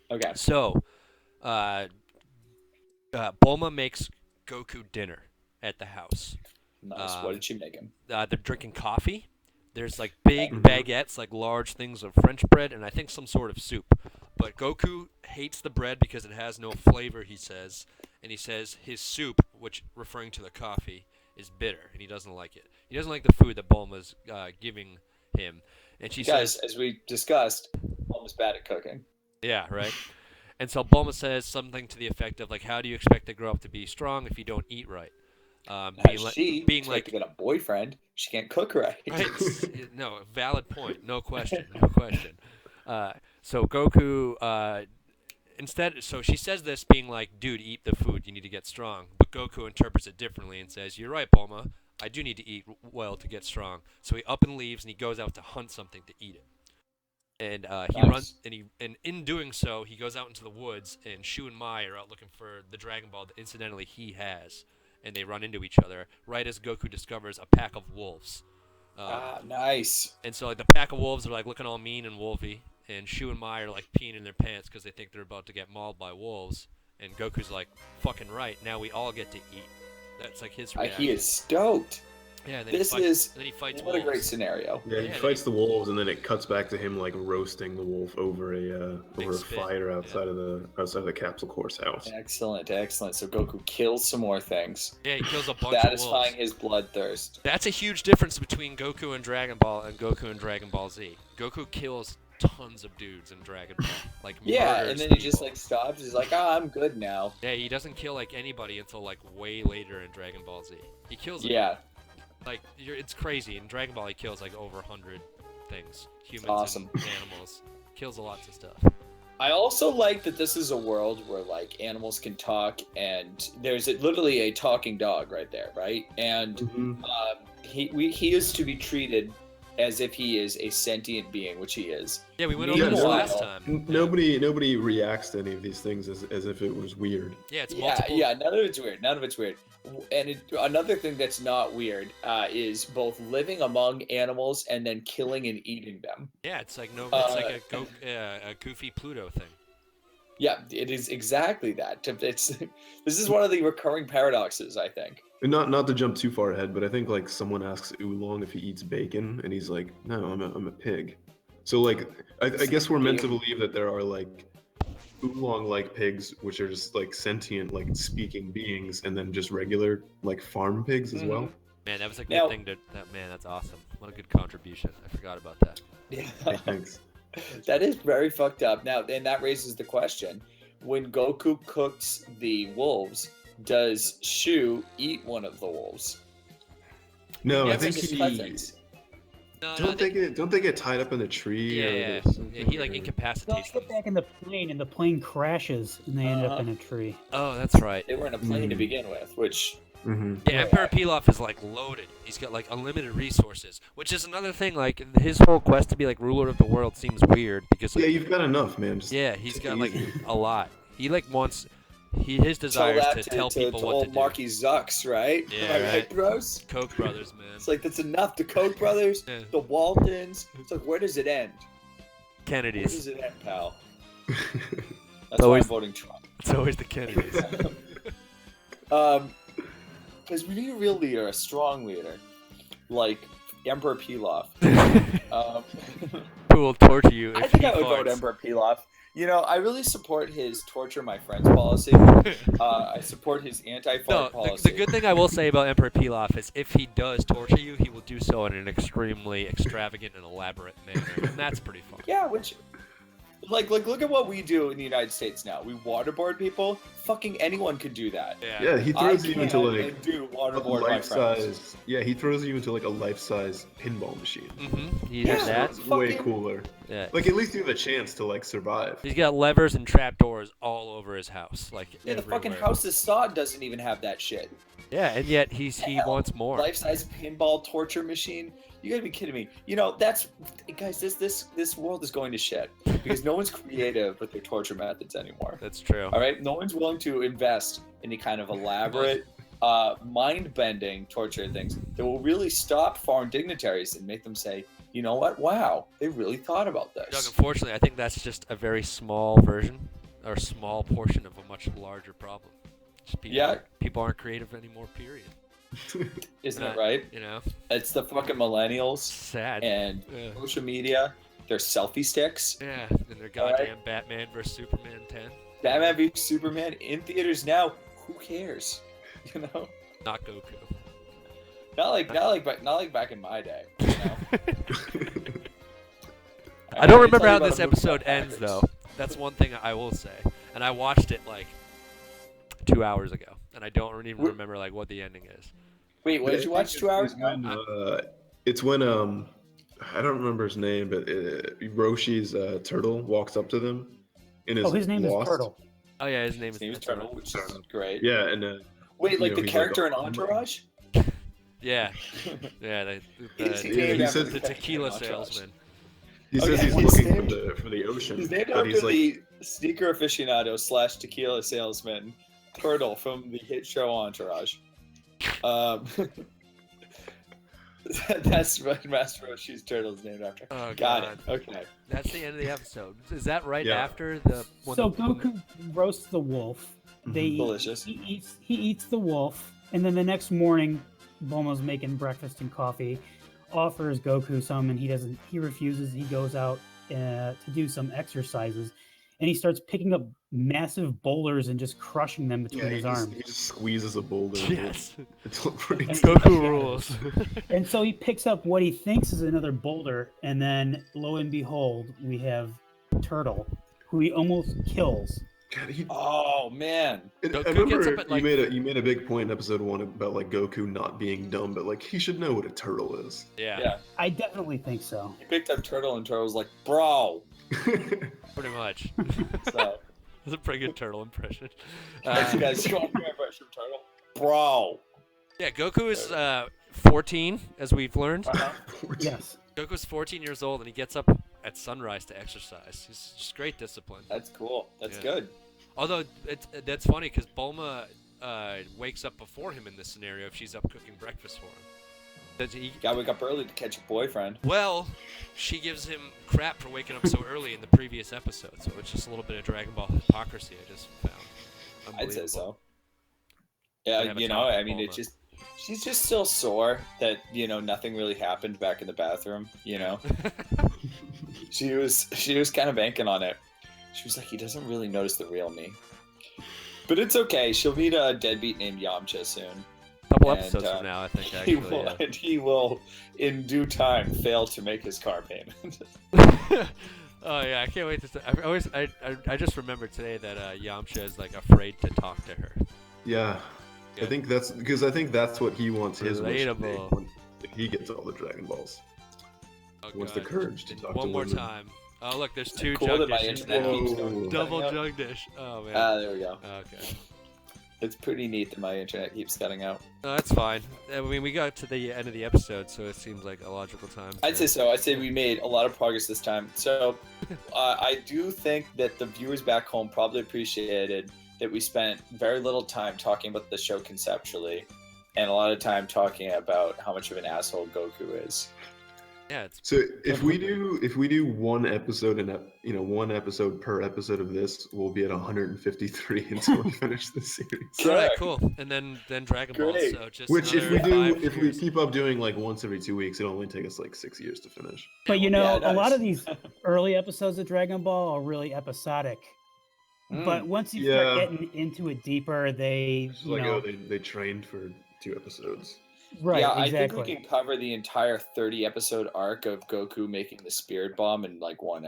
Okay. So, Bulma makes Goku dinner at the house. Nice. What did she make him? They're drinking coffee. There's like big Mhm. baguettes, like large things of French bread, and I think some sort of soup. But Goku hates the bread because it has no flavor, he says. And he says his soup, which referring to the coffee, is bitter, and he doesn't like it. He doesn't like the food that Bulma's giving him. And she Guys, says, as we discussed, Bulma's bad at cooking. yeah, right? And so Bulma says something to the effect of, like, how do you expect to grow up to be strong if you don't eat right? She being expects like, to get a boyfriend. She can't cook right. right? No, valid point. No question. No question. So Goku, instead, so she says this being like, dude, eat the food. You need to get strong. But Goku interprets it differently and says, you're right, Bulma. I do need to eat well to get strong. So he up and leaves, and he goes out to hunt something to eat it. And he runs, and in doing so, he goes out into the woods, and Shu and Mai are out looking for the Dragon Ball that incidentally he has, and they run into each other right as Goku discovers a pack of wolves. Nice. And so like the pack of wolves are like looking all mean and wolfy, and Shu and Mai are like peeing in their pants because they think they're about to get mauled by wolves. And Goku's like, "Fucking right! Now we all get to eat." That's like his reaction. He is stoked. Yeah, and then he fights what wolves. a great scenario. Yeah, he fights the wolves, and then it cuts back to him like roasting the wolf over a fire outside of the Capsule Corp's house. Excellent. So Goku kills some more things. Yeah, he kills a bunch of wolves. Satisfying his bloodthirst. That's a huge difference between Goku and Dragon Ball and Goku and Dragon Ball Z. Goku kills tons of dudes in Dragon Ball. Like and then he just like stops. He's like, I'm good now. Yeah, he doesn't kill like anybody until like way later in Dragon Ball Z. He kills. Like, it's crazy. In Dragon Ball, he kills like over 100 things. Humans and animals. Kills lots of stuff. I also like that this is a world where like animals can talk, and there's literally a talking dog right there, right? And he is to be treated as if he is a sentient being, which he is. Yeah, we went over this last time. Nobody reacts to any of these things as if it was weird. Yeah, it's multiple. Yeah, none of it's weird. And another thing that's not weird is both living among animals and then killing and eating them. Yeah, it's like it's like a goofy Pluto thing. Yeah, it is exactly that. This is one of the recurring paradoxes, I think. And not to jump too far ahead, but I think like someone asks Oolong if he eats bacon, and he's like, "No, I'm a pig." So like, I guess we're meant to believe that there are like Oolong-like pigs, which are just like sentient, like speaking beings, and then just regular like farm pigs as well. Man, that was a good thing man, that's awesome. What a good contribution. I forgot about that. Yeah. Hey, thanks. That is very fucked up. Now, and that raises the question: when Goku cooks the wolves, does Shu eat one of the wolves? No, I think No, don't they get tied up in a tree? Yeah, he like incapacitates They them. get back in the plane, and the plane crashes, and they end up in a tree. Oh, that's right. They were in a plane to begin with, which... Yeah, Emperor Pilaf is like loaded. He's got like unlimited resources, which is another thing. Like his whole quest to be like ruler of the world seems weird because like, you've got enough, man. He's got like a lot. He like wants his desire is to tell people what to do. Marky Zucks, right? Yeah, right, bros. Koch brothers, man. It's like that's enough. The Koch brothers, the Waltons. It's like, where does it end? Kennedys. Where does it end, pal? That's why I'm voting Trump. It's always the Kennedys. Because we need a real leader, a strong leader, like Emperor Pilaf. Who will torture you if I think I would vote Emperor Pilaf. You know, I really support his torture my friends policy. I support his anti-fart policy. The good thing I will say about Emperor Pilaf is if he does torture you, he will do so in an extremely extravagant and elaborate manner, and that's pretty fun. Yeah, which... Like, look at what we do in the United States now. We waterboard people. Fucking anyone could do that. Yeah, he throws you into like life-size. Yeah, he throws you into like a life-size pinball machine. He has that. That's way cooler. Yeah. Like at least you have a chance to like survive. He's got levers and trapdoors all over his house, like the everywhere. fucking house is sod doesn't even have that shit. Yeah, and yet he wants more. Life-size pinball torture machine. You gotta be kidding me. You know, guys, this world is going to shit because no one's creative with their torture methods anymore. That's true. All right, no one's willing to invest in any kind of elaborate, mind-bending torture things that will really stop foreign dignitaries and make them say, you know what? Wow, they really thought about this. Doug, unfortunately, I think that's just a very small version or small portion of a much larger problem. Just people aren't creative anymore. Period. Isn't it right? You know, it's the fucking millennials. Sad. And social media, their selfie sticks. Yeah, and their goddamn Batman vs Superman 10. Batman vs Superman in theaters now. Who cares? You know. Not Goku. Not like back in my day. You know? I don't remember how this episode ends though. That's one thing I will say. And I watched it like 2 hours ago, and I don't even remember like what the ending is. Wait, what did you watch 2 hours ago? It's when I don't remember his name, but Roshi's turtle walks up to them and is his name lost. is Turtle. Oh yeah, his name is Turtle, which is great. Yeah, and wait, like the character in Entourage? Yeah, yeah. He says- The tequila salesman. He says Okay, he's he's looking named- for the ocean, He's named but after he's like, the sneaker aficionado / tequila salesman Turtle from the hit show Entourage. That's what Master Roshi's turtle is named after. Oh, Got God. it. Okay. That's the end of the episode. Is that right Yeah. after the? So Goku roasts the wolf. They Delicious. He eats the wolf, and then the next morning, Bulma's making breakfast and coffee. Offers Goku some, and he doesn't. He refuses. He goes out to do some exercises, and he starts picking up massive boulders and just crushing them between his arms. he just squeezes a boulder. Yes. Until it breaks. Goku rules. And so he picks up what he thinks is another boulder, and then lo and behold, we have Turtle, who he almost kills. God, Oh man. I Goku remember gets up at, like- you made a big point in episode 1 about like Goku not being dumb, but like he should know what a turtle is. Yeah. I definitely think so. He picked up Turtle, and Turtle was like, "Bro." Pretty much. So, That's a pretty good turtle impression. you guys want my impression of Turtle? Bro. Yeah, Goku is 14, as we've learned. Yes. Goku's 14 years old, and he gets up at sunrise to exercise. He's just great discipline. That's cool. That's Yeah. good. Although that's funny because Bulma wakes up before him in this scenario if she's up cooking breakfast for him. Gotta wake up early to catch your boyfriend. Well, she gives him crap for waking up so early in the previous episode, so it's just a little bit of Dragon Ball hypocrisy I just found. I'd say so. We Yeah, have a you know, topic, I mean, Bulma. it's just she's just still sore that nothing really happened back in the bathroom. She was kind of banking on it. She was like, he doesn't really notice the real me. But it's okay. She'll meet a deadbeat named Yamcha soon. Couple And, episodes from now, I think. He Actually, will, yeah. and he will, in due time, fail to make his car payment. Oh yeah, I can't wait to. I just remembered today that Yamcha is like afraid to talk to her. Yeah. Good. I think that's what he wants his wish to be Relatable. when he gets all the Dragon Balls. Oh, He wants the God. courage to And talk one to more women. time. Oh look, there's two Cool jug that my dishes. internet keeps Whoa. going. Double cutting out. jug dish. Oh man. There we go. Okay. It's pretty neat that my internet keeps cutting out. No, that's fine. I mean, we got to the end of the episode, so it seems like a logical time. I'd say so. I'd say we made a lot of progress this time. So I do think that the viewers back home probably appreciated that we spent very little time talking about the show conceptually and a lot of time talking about how much of an asshole Goku is. Yeah, it's So if we do one episode one episode per episode of this, we'll be at 153 until we finish the series. all right, Correct. cool. And then Dragon Ball. Great. So just Which if another 5 we years. keep up doing like once every 2 weeks, it'll only take us like 6 years to finish. But Yeah, a lot nice. of these early episodes of Dragon Ball are really episodic. But once you start Yeah. getting into it deeper, they, It's like they trained for 2 episodes. right, yeah, exactly. I think we can cover the entire 30-episode arc of Goku making the spirit bomb in like one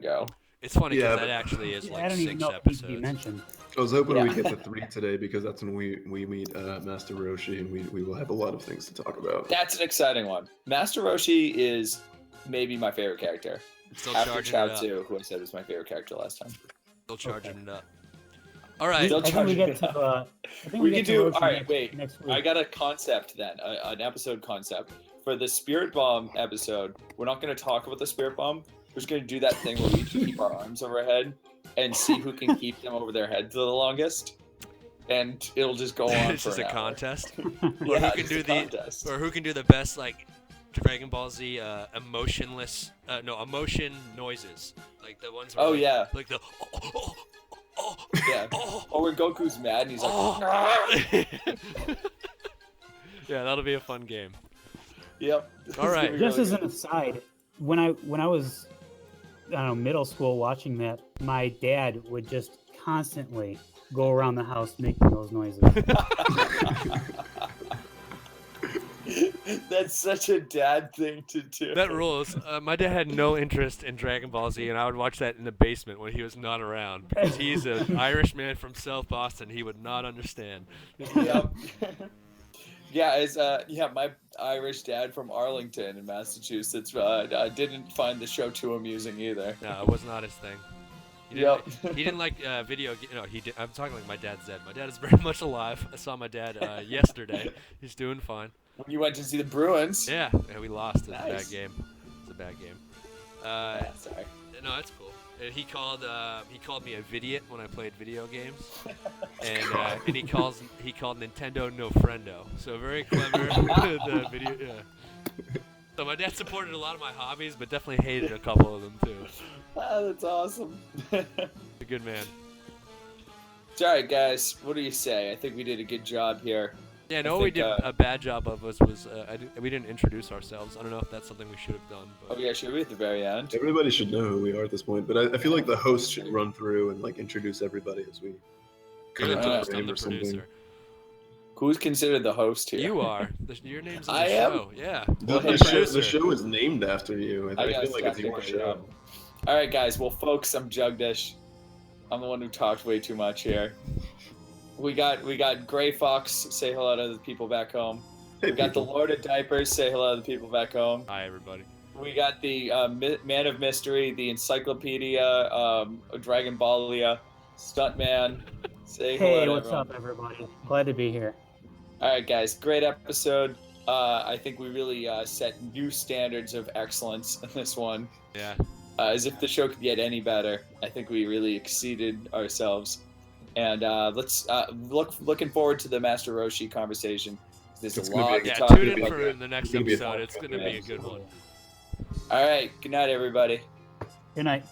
go. It's funny because Yeah, that but- actually is I like don't even 6 know if it needs to be episodes. mentioned. I was hoping Yeah. we'd get to 3 today because that's when we meet Master Roshi and we will have a lot of things to talk about. That's an exciting one. Master Roshi is maybe my favorite character. Still After charging Chao it up. Tzu, who I said was my favorite character last time. Still charging it up. All right. Still I think we charging get it to. up. I think We get can to do. Roshi All right, next, wait. next week. I got a concept then, an episode concept for the spirit bomb episode. We're not going to talk about the spirit bomb. We're just going to do that thing where we each keep our arms over our head and see who can keep them over their head for the longest, and it'll just go on It's for just an a hour. contest. Yeah, who can just do a the- contest. Or who can do the best like Dragon Ball Z emotion noises, like the ones. Where, Oh like, yeah, like the. yeah. Or when Goku's mad and he's like, Yeah, that'll be a fun game. "Yep." All right. It's gonna be Just really as an good. aside, when I was, I don't know, middle school watching that, my dad would just constantly go around the house making those noises. That's such a dad thing to do. That rules. My dad had no interest in Dragon Ball Z, and I would watch that in the basement when he was not around because he's an Irish man from South Boston. He would not understand. Yep. My Irish dad from Arlington in Massachusetts didn't find the show too amusing either. No, it was not his thing. He didn't, he didn't like video. No, he did. I'm talking like my dad said. My dad is very much alive. I saw my dad yesterday. He's doing fine. when you went to see the Bruins. Yeah, we lost. It was a Nice. bad game. It's a bad game. Yeah, sorry. No, that's cool. He called me a vidiot when I played video games, and he called Nintendo no friendo. So very clever. The video, yeah. So my dad supported a lot of my hobbies, but definitely hated a couple of them too. Oh, that's awesome. A good man. It's all right, guys. What do you say? I think we did a good job here. Yeah, I no, we think, did a bad job of was we didn't introduce ourselves. I don't know if that's something we should have done. But... Oh yeah, should we at the very end? Everybody should know who we are at this point, but I feel like the host should run through and like introduce everybody as we You're kind the of host, I'm name the or something. producer. Who's considered the host here? You are. Your name's on I the am? show. Yeah. The, Well, the show is named after you. I I feel like it's your show. All right, guys. Well, folks, I'm Jugdish. I'm the one who talked way too much here. We got Gray Fox. Say hello to the people back home. Hey, We got the people. Lord of Diapers. Say hello to the people back home. Hi, everybody. We got the Man of Mystery, the Encyclopedia, Dragon Ballia, Stuntman. Say hello Hey, to what's everyone. up, everybody? Glad to be here. All right, guys. Great episode. I think we really set new standards of excellence in this one. Yeah. As if the show could get any better. I think we really exceeded ourselves. And let's looking forward to the Master Roshi conversation. There's It's a gonna be lot a- to Yeah, talk tune in about. for the next It's gonna be a episode. fun It's going to be a good one. All right. Good night, everybody. Good night.